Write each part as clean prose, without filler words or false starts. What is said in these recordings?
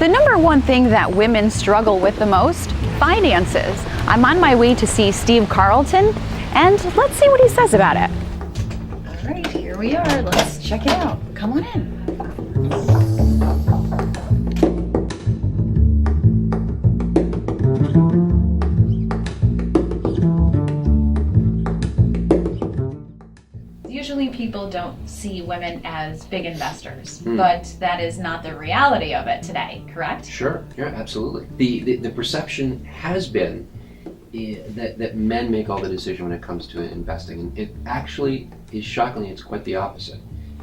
The number one thing that women struggle with the most, finances. I'm on my way to see Steve Carlton, and let's see what he says about it. All right, here we are. Let's check it out. Come on in. Usually people don't see women as big investors, but that is not the reality of it today, correct? Sure, yeah, absolutely. The perception has been that men make all the decision when it comes to investing, and it actually is shockingly, it's quite the opposite.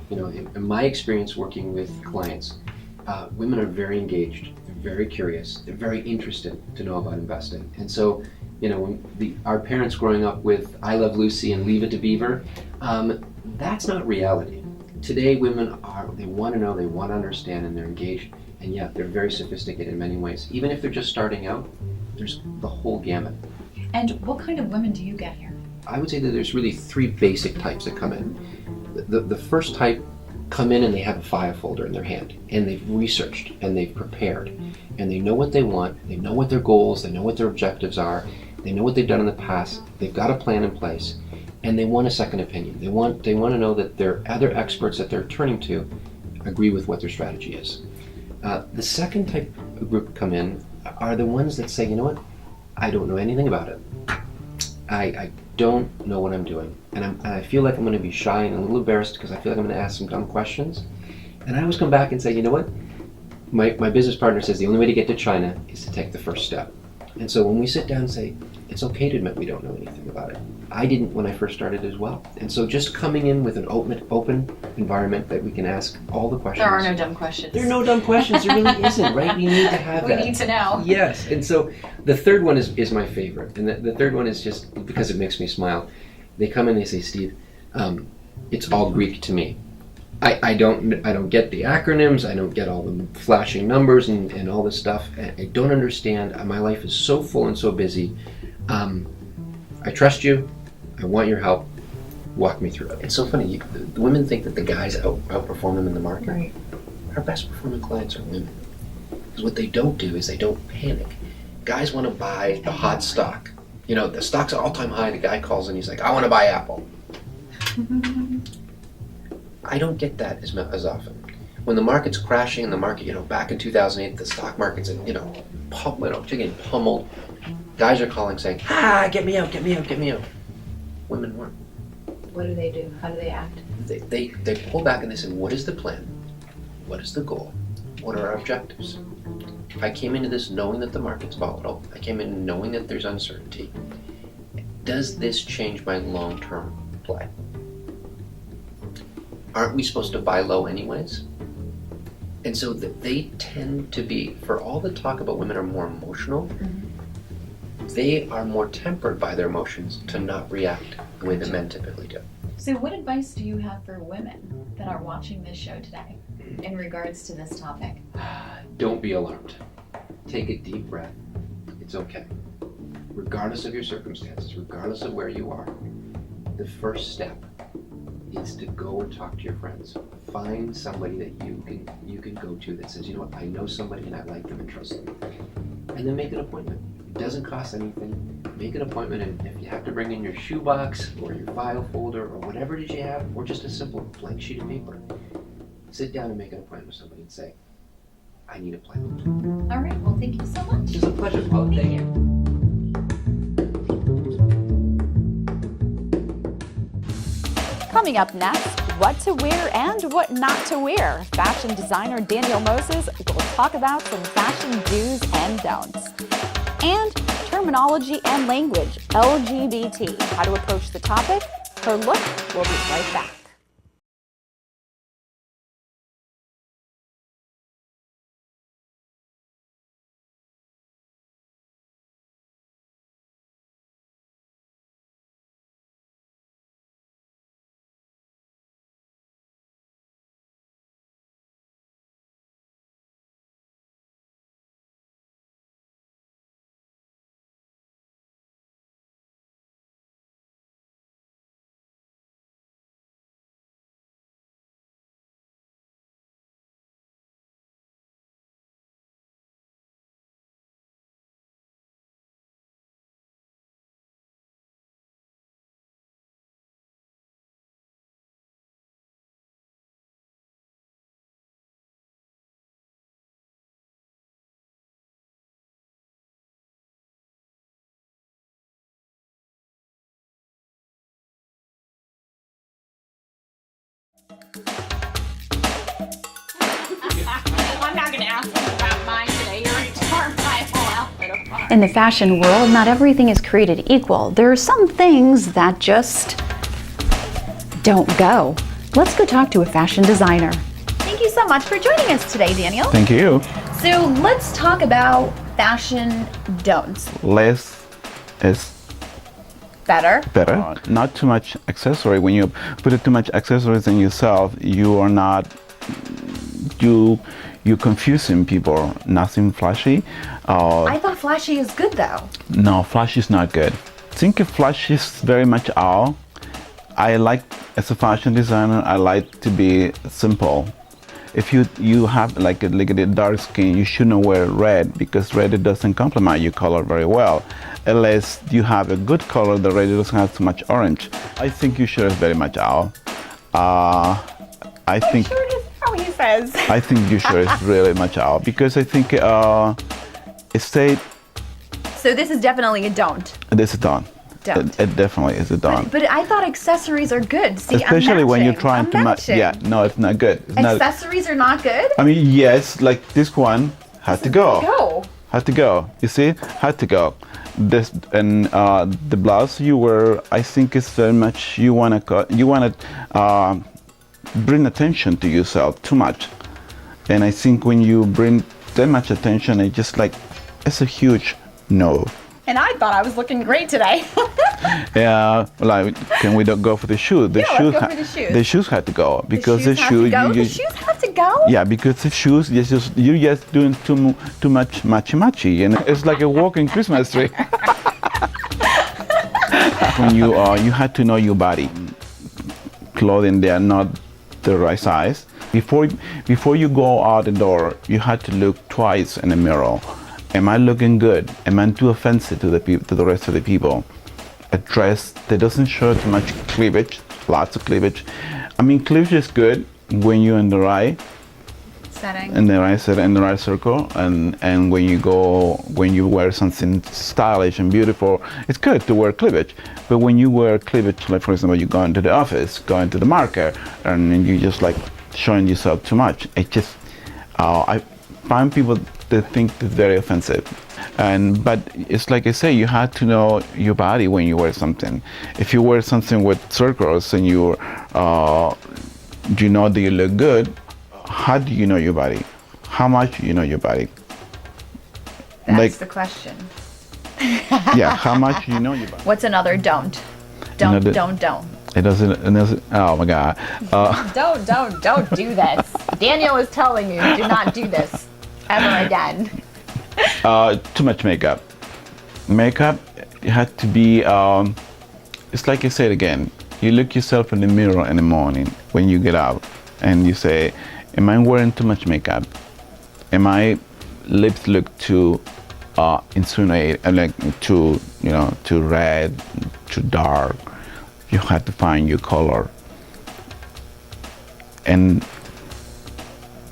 You know, in my experience working with clients, women are very engaged, they're very curious, they're very interested to know about investing. And so, you know, when our parents growing up with I Love Lucy and Leave It to Beaver, that's not reality. Today women they want to know, they want to understand, and they're engaged, and yet they're very sophisticated in many ways. Even if they're just starting out, there's the whole gamut. And what kind of women do you get here? I would say that there's really three basic types that come in. The first type come in and they have a file folder in their hand, and they've researched and they've prepared, and they know what they want, they know what their goals, they know what their objectives are, they know what they've done in the past, they've got a plan in place, and they want a second opinion. They want to know that their other experts that they're turning to agree with what their strategy is. The second type of group come in are the ones that say, you know what, I don't know anything about it. I don't know what I'm doing, and I feel like I'm going to be shy and a little embarrassed because I feel like I'm going to ask some dumb questions. And I always come back and say, you know what, my business partner says the only way to get to China is to take the first step. And so when we sit down and say, it's okay to admit we don't know anything about it. I didn't when I first started as well. And so just coming in with an open environment that we can ask all the questions. There are no dumb questions. There are no dumb questions. There really isn't, right? We need to have that. We need to know. Yes. And so the third one is my favorite. And the third one is just because it makes me smile. They come in and they say, Steve, it's all Greek to me. I don't get the acronyms. I don't get all the flashing numbers and all this stuff. I don't understand. My life is so full and so busy. I trust you. I want your help. Walk me through it. It's so funny. The women think that the guys outperform them in the market. Right. Our best performing clients are women. Because what they don't do is they don't panic. Guys want to buy the hot stock. You know, the stock's at all-time high. The guy calls and he's like, I want to buy Apple. I don't get that as often. When the market's crashing, in the market, you know, back in 2008, the stock market's, getting pummeled. Guys are calling saying, get me out, get me out, get me out. Women weren't. What do they do? How do they act? They pull back and they say, what is the plan? What is the goal? What are our objectives? I came into this knowing that the market's volatile. I came in knowing that there's uncertainty. Does this change my long-term play? Aren't we supposed to buy low anyways? And so they tend to be, for all the talk about women are more emotional, they are more tempered by their emotions to not react the way that men typically do. So what advice do you have for women that are watching this show today in regards to this topic? Don't be alarmed. Take a deep breath. It's okay. Regardless of your circumstances, regardless of where you are, the first step is to go and talk to your friends. Find somebody that you can go to that says, you know what, I know somebody and I like them and trust them. And then make an appointment. It doesn't cost anything. Make an appointment, and if you have to bring in your shoebox or your file folder or whatever it is you have, or just a simple blank sheet of paper, sit down and make an appointment with somebody and say, I need a plan. All right, well, thank you so much. It's a pleasure, Paula. Thank you. Coming up next, what to wear and what not to wear. Fashion designer Daniel Moses will talk about some fashion do's and don'ts. And terminology and language, LGBT, how to approach the topic. Her look will be right back. I'm not going to ask him about mine today. You already tore my whole outfit apart. In the fashion world, not everything is created equal. There are some things that just don't go. Let's go talk to a fashion designer. Thank you so much for joining us today, Daniel. Thank you. So let's talk about fashion don'ts. Less is Better. better. Not too much accessory. When you put too much accessories in yourself, you are not you confusing people. Nothing flashy. I thought flashy is good though. No, flashy is not good. I think flashy is very much out. I like, as a fashion designer, I like to be simple. If you have like a dark skin, you shouldn't wear red because red doesn't complement your color very well. Unless you have a good color, the red doesn't have too much orange. I think your shirt is very much out. I think Sure is how he says. I think your shirt is really much out because I think it stayed. So this is definitely a don't. This is done. Don't. It definitely is a done. But I thought accessories are good. See, Especially when you're trying I'm to match. matching. Yeah, no, it's not good. It's not, Accessories are not good? I mean, yes, like this one had to go. Go. Had to go. You see, had to go. This and the blouse you wear, I think is very much you wanna bring attention to yourself too much, and I think when you bring that much attention, it's a huge no. And I thought I was looking great today. Yeah, like can we don't go for the shoes? The Yeah, let's go for the shoes. The shoes had to go because the shoes have to go? The shoes have to go? Yeah, because the shoes, you're just doing too much matchy, and it's like a walking Christmas tree. When you had to know your body, clothing they are not the right size. Before you go out the door, you had to look twice in the mirror. Am I looking good? Am I too offensive to the rest of the people? A dress that doesn't show too much cleavage, lots of cleavage. I mean, cleavage is good when you're in the right Setting. in the right set, in the right circle, and when you wear something stylish and beautiful, it's good to wear cleavage. But when you wear cleavage, like for example, you go into the office, go into the market, and you just like showing yourself too much, it just I find people that think it's very offensive. But it's like I say, you have to know your body when you wear something. If you wear something with circles and you know that you look good, how do you know your body? How much you know your body? That's the question. Yeah, how much you know your body? What's another don't? Don't. It doesn't, oh my God. Don't do this. Daniel is telling you, do not do this ever again. Too much makeup. Makeup, you have to be, it's like I said again, you look yourself in the mirror in the morning when you get out and you say, am I wearing too much makeup? Am my lips look too insinuate, like too red, too dark? You have to find your color. And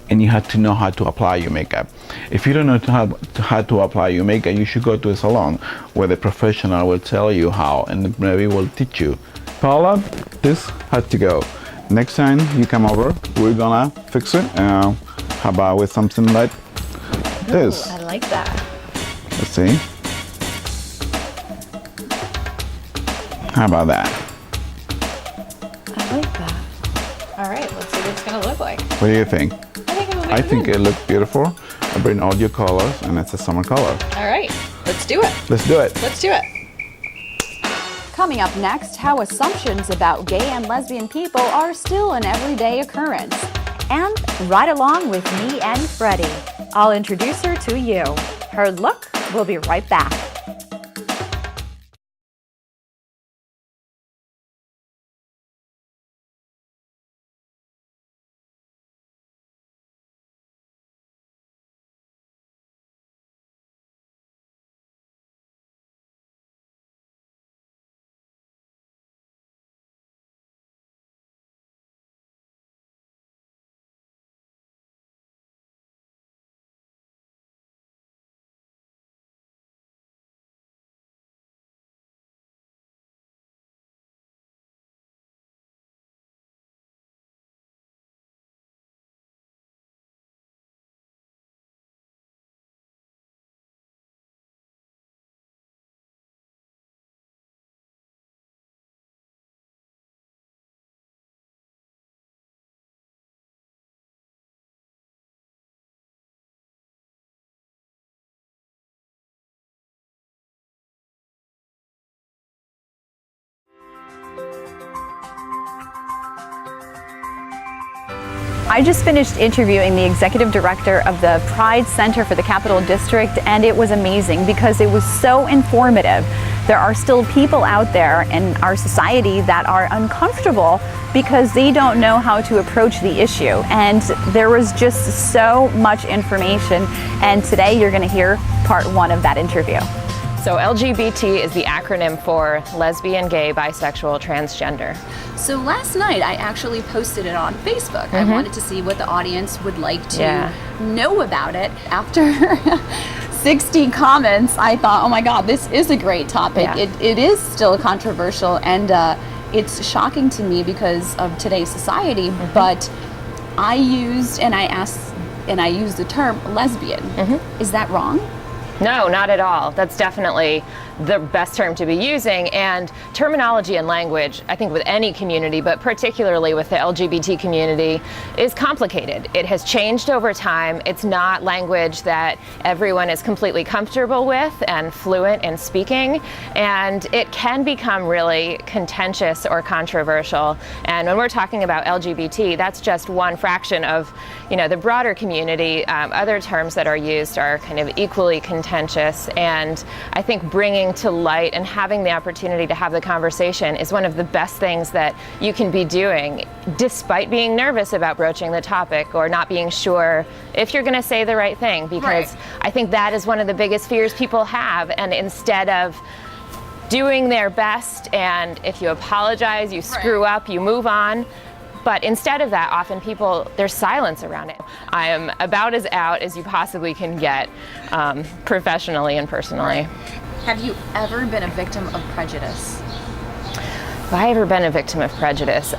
you have to know how to apply your makeup. If you don't know how to apply your makeup, you should go to a salon where the professional will tell you how and maybe will teach you. Paula, this had to go. Next time you come over, we're gonna fix it. How about with something like this? I like that. Let's see. How about that? I like that. All right, let's see what it's going to look like. What do you think? I I think it looks beautiful. I bring all your colors, and it's a summer color. All right, let's do it. Let's do it. Let's do it. Coming up next, how assumptions about gay and lesbian people are still an everyday occurrence. And right along with me and Freddie, I'll introduce her to you. Her look will be right back. I just finished interviewing the executive director of the Pride Center for the Capital District, and it was amazing because it was so informative. There are still people out there in our society that are uncomfortable because they don't know how to approach the issue. And there was just so much information, and today you're going to hear part one of that interview. So LGBT is the acronym for lesbian, gay, bisexual, transgender. So last night I actually posted it on Facebook. I wanted to see what the audience would like to know about it. After 60 comments, I thought, oh my God, this is a great topic. Yeah. It is still controversial, and it's shocking to me because of today's society, but I used the term lesbian. Is that wrong? No, not at all. That's definitely the best term to be using. And terminology and language, I think with any community, but particularly with the LGBT community, is complicated. It has changed over time. It's not language that everyone is completely comfortable with and fluent in speaking. And it can become really contentious or controversial. And when we're talking about LGBT, that's just one fraction of, the broader community. Other terms that are used are kind of equally contentious. And I think bringing to light and having the opportunity to have the conversation is one of the best things that you can be doing, despite being nervous about broaching the topic or not being sure if you're going to say the right thing, because I think that is one of the biggest fears people have. And instead of doing their best, and if you apologize, you screw up, you move on. But instead of that, often there's silence around it. I am about as out as you possibly can get, professionally and personally. Have you ever been a victim of prejudice? Have I ever been a victim of prejudice?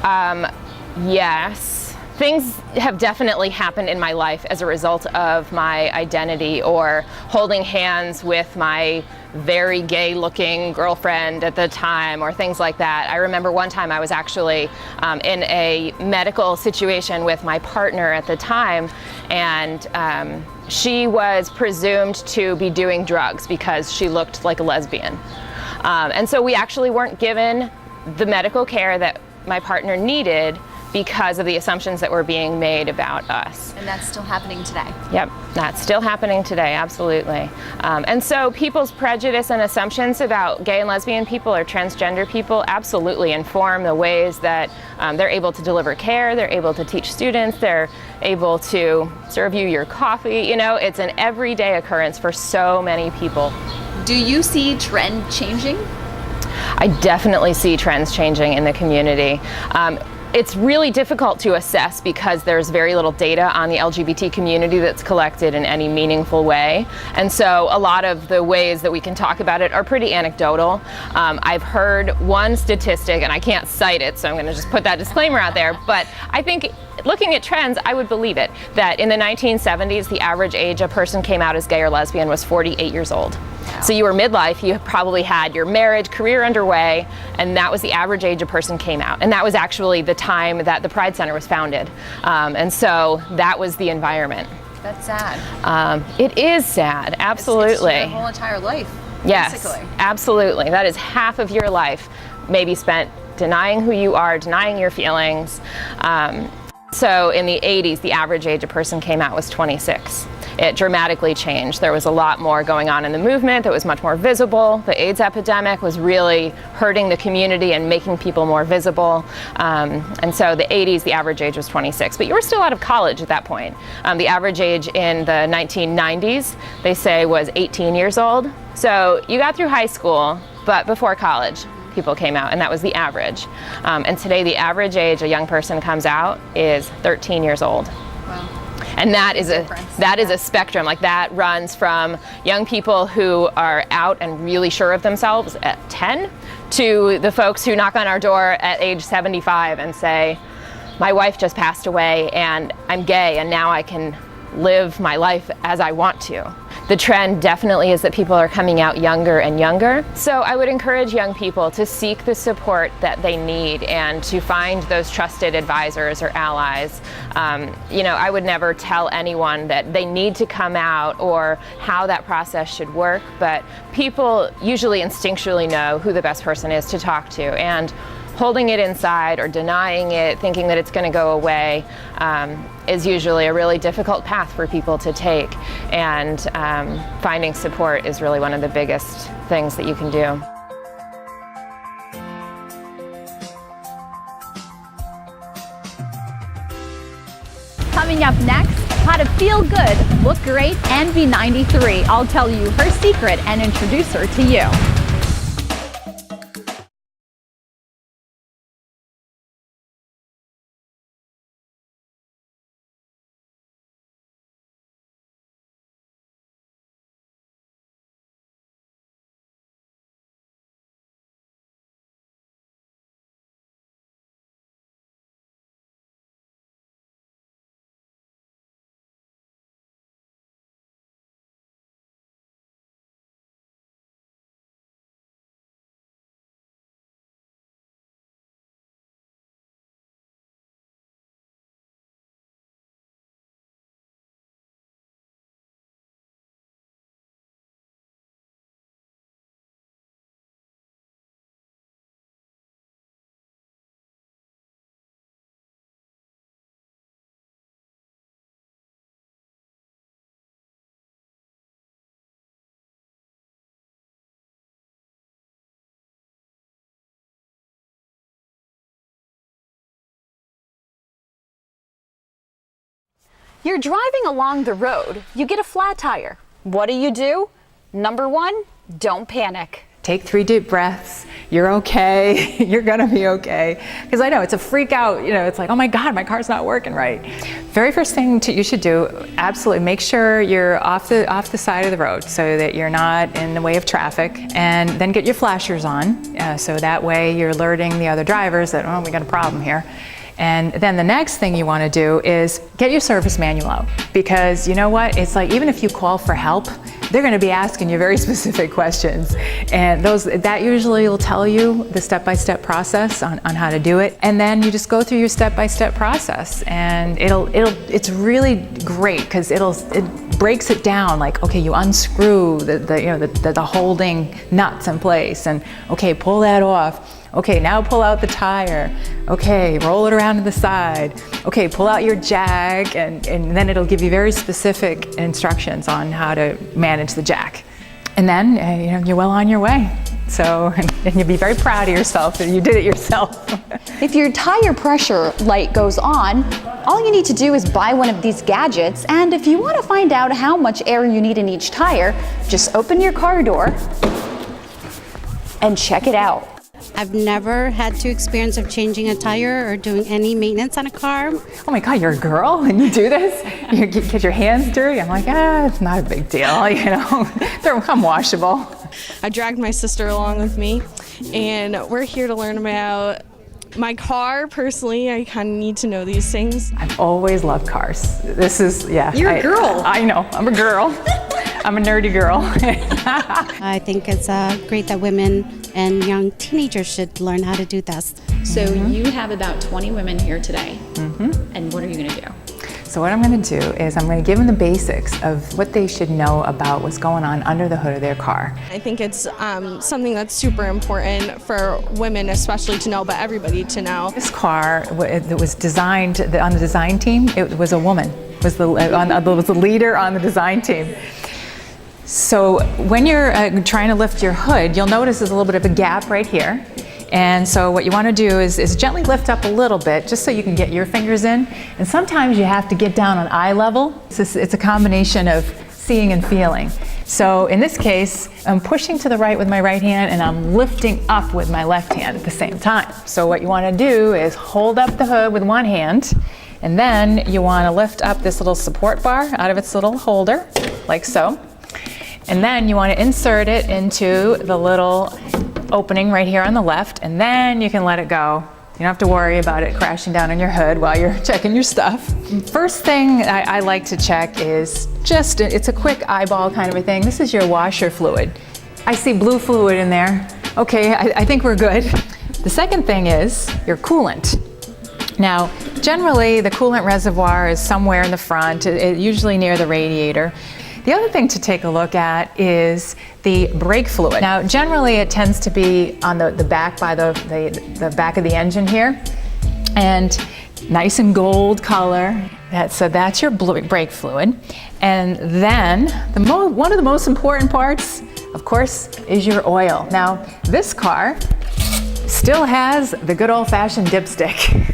Yes. Things have definitely happened in my life as a result of my identity, or holding hands with my very gay looking girlfriend at the time, or things like that. I remember one time I was actually in a medical situation with my partner at the time, and she was presumed to be doing drugs because she looked like a lesbian. And so we actually weren't given the medical care that my partner needed because of the assumptions that were being made about us. And that's still happening today. Yep, that's still happening today, absolutely. And so people's prejudice and assumptions about gay and lesbian people or transgender people absolutely inform the ways that they're able to deliver care, they're able to teach students, they're able to serve you your coffee. It's an everyday occurrence for so many people. Do you see trend changing? I definitely see trends changing in the community. It's really difficult to assess because there's very little data on the LGBT community that's collected in any meaningful way. And so a lot of the ways that we can talk about it are pretty anecdotal. I've heard one statistic, and I can't cite it, so I'm going to just put that disclaimer out there, but I think looking at trends, I would believe it, that in the 1970s, the average age a person came out as gay or lesbian was 48 years old. So you were midlife, you probably had your marriage, career underway, and that was the average age a person came out. And that was actually the time that the Pride Center was founded. And so that was the environment. That's sad. It is sad, absolutely. It's your whole entire life, yes, basically. Absolutely. That is half of your life maybe spent denying who you are, denying your feelings. So in the 80s, the average age a person came out was 26. It dramatically changed. There was a lot more going on in the movement that was much more visible. The AIDS epidemic was really hurting the community and making people more visible. And so the 80s, the average age was 26. But you were still out of college at that point. The average age in the 1990s, they say, was 18 years old. So you got through high school, but before college, people came out, and that was the average. And today, the average age a young person comes out is 13 years old. Wow. And that is a spectrum. Like, that runs from young people who are out and really sure of themselves at 10 to the folks who knock on our door at age 75 and say, my wife just passed away and I'm gay and now I can live my life as I want to. The trend definitely is that people are coming out younger and younger. So I would encourage young people to seek the support that they need and to find those trusted advisors or allies. I would never tell anyone that they need to come out or how that process should work, but people usually instinctually know who the best person is to talk to. And holding it inside or denying it, thinking that it's going to go away, is usually a really difficult path for people to take. And finding support is really one of the biggest things that you can do. Coming up next, how to feel good, look great, and be 93. I'll tell you her secret and introduce her to you. You're driving along the road, you get a flat tire. What do? Number 1, don't panic. Take 3 deep breaths. You're okay. You're gonna be okay. Because I know it's a freak out. You know, it's like, oh my God, my car's not working right. Very first thing you should do, absolutely make sure you're off the side of the road so that you're not in the way of traffic. And then get your flashers on, so that way you're alerting the other drivers that, oh, we got a problem here. And then the next thing you want to do is get your service manual out, because you know what? It's like, even if you call for help, they're going to be asking you very specific questions, and that usually will tell you the step-by-step process on how to do it. And then you just go through your step-by-step process, and it's really great because it breaks it down. Like, okay, you unscrew the holding nuts in place, and okay, pull that off. Okay, now pull out the tire. Okay, roll it around to the side. Okay, pull out your jack, and then it'll give you very specific instructions on how to manage the jack. And then you're well on your way. So, and you'll be very proud of yourself that you did it yourself. If your tire pressure light goes on, all you need to do is buy one of these gadgets, and if you want to find out how much air you need in each tire, just open your car door and check it out. I've never had to experience of changing a tire or doing any maintenance on a car. Oh my God, you're a girl and you do this? You get your hands dirty? I'm like, it's not a big deal, you know. I'm washable. I dragged my sister along with me, and we're here to learn about my car. Personally, I kind of need to know these things. I've always loved cars. This is, yeah. You're a girl. I know, I'm a girl. I'm a nerdy girl. I think it's great that women and young teenagers should learn how to do this. So you have about 20 women here today. And what are you going to do? So what I'm going to do is I'm going to give them the basics of what they should know about what's going on under the hood of their car. I think it's something that's super important for women especially to know, but everybody to know. This car that was designed on the design team, it was a woman, was the leader on the design team. So when you're trying to lift your hood, you'll notice there's a little bit of a gap right here. And so what you want to do is gently lift up a little bit just so you can get your fingers in. And sometimes you have to get down on eye level. It's a combination of seeing and feeling. So in this case, I'm pushing to the right with my right hand and I'm lifting up with my left hand at the same time. So what you want to do is hold up the hood with one hand, and then you want to lift up this little support bar out of its little holder, like so. And then you want to insert it into the little opening right here on the left, and then you can let it go. You don't have to worry about it crashing down on your hood while you're checking your stuff. First thing I like to check is it's a quick eyeball kind of a thing. This is your washer fluid. I see blue fluid in there. Okay, I think we're good. The second thing is your coolant. Now, generally the coolant reservoir is somewhere in the front, usually near the radiator. The other thing to take a look at is the brake fluid. Now, generally it tends to be on the back by the back of the engine here, and nice and gold color. So that's your brake fluid. And then one of the most important parts, of course, is your oil. Now, this car still has the good old-fashioned dipstick.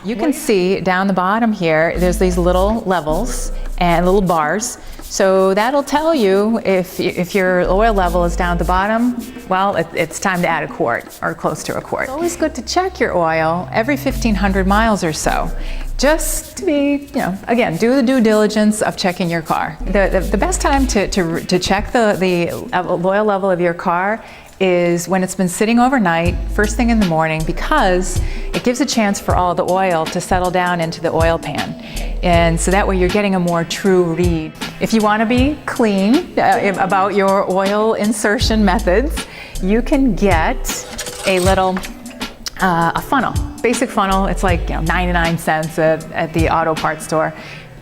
You can see down the bottom here, there's these little levels and little bars. So that'll tell you if your oil level is down at the bottom, well, it's time to add a quart or close to a quart. It's always good to check your oil every 1,500 miles or so, just to be, again, do the due diligence of checking your car. The best time to check the oil level of your car is when it's been sitting overnight, first thing in the morning, because it gives a chance for all the oil to settle down into the oil pan. And so that way you're getting a more true read. If you want to be clean about your oil insertion methods, you can get a little a funnel, basic funnel. It's like 99 cents at the auto parts store.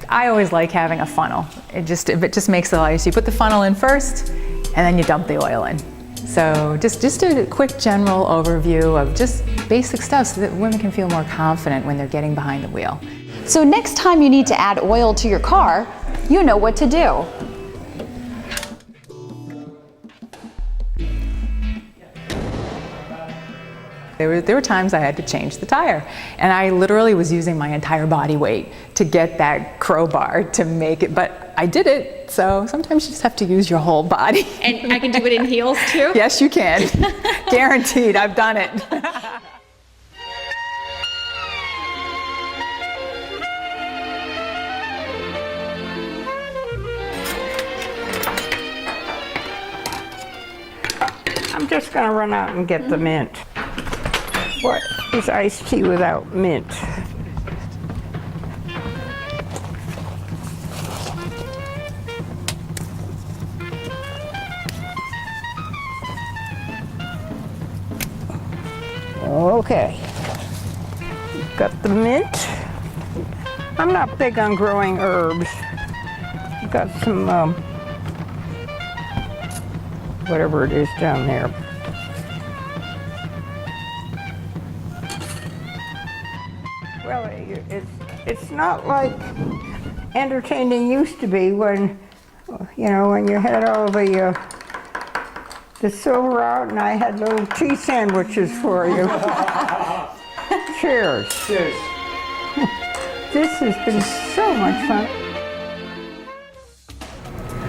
I always like having a funnel. It just makes it a lot easier. You put the funnel in first, and then you dump the oil in. So just a quick general overview of just basic stuff so that women can feel more confident when they're getting behind the wheel. So next time you need to add oil to your car, you know what to do. There were times I had to change the tire, and I literally was using my entire body weight to get that crowbar to make it, but I did it, so sometimes you just have to use your whole body. And I can do it in heels too? Yes, you can. Guaranteed, I've done it. I'm just going to run out and get the mint. What is iced tea without mint? Okay, got the mint. I'm not big on growing herbs. Got some, whatever it is down there. Well, it's not like entertaining used to be when, when you had all the silver out and I had little tea sandwiches for you. Cheers. Cheers. This has been so much fun.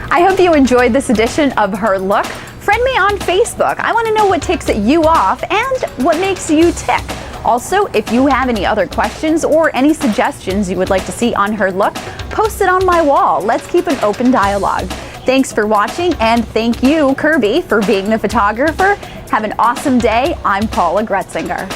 I hope you enjoyed this edition of Her Look. Friend me on Facebook. I want to know what ticks you off and what makes you tick. Also, if you have any other questions or any suggestions you would like to see on Her Look, post it on my wall. Let's keep an open dialogue. Thanks for watching, and thank you, Kirby, for being the photographer. Have an awesome day. I'm Paula Gretzinger.